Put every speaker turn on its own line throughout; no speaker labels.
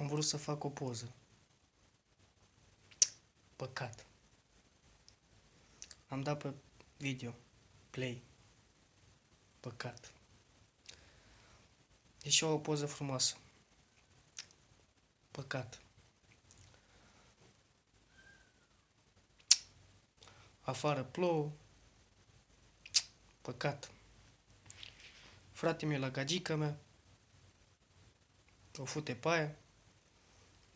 Am vrut să fac o poză. Păcat. Am dat pe video. Play. Păcat. Deși o poză frumoasă. Păcat. Afară plouă. Păcat. Frate meu la gagica mea. O fute pe aia.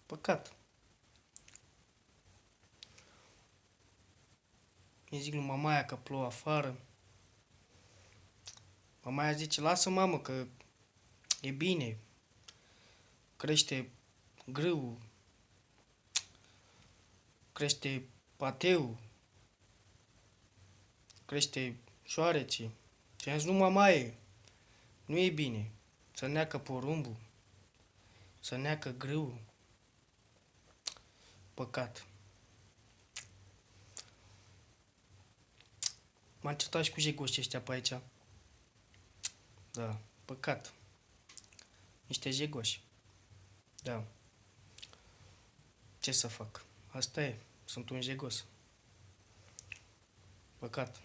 Păcat. Îi zic lui mamaia că plouă afară. Mamaia zice, lasă mamă că e bine. Crește grâu. Crește pateu. Crește șoarece. Și am zis, nu mamaie, nu e bine. Să neacă porumbul. Să neacă grâu. Păcat. M-am certat și cu jegoșii ăștia pe aici. Da, păcat. Niște jegoși. Da. Ce să fac? Asta e. Sunt un jegos. Păcat.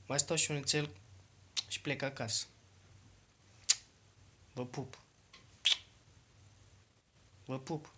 Mai stau și un nițel și plec acasă. Vă pup. Vă pup.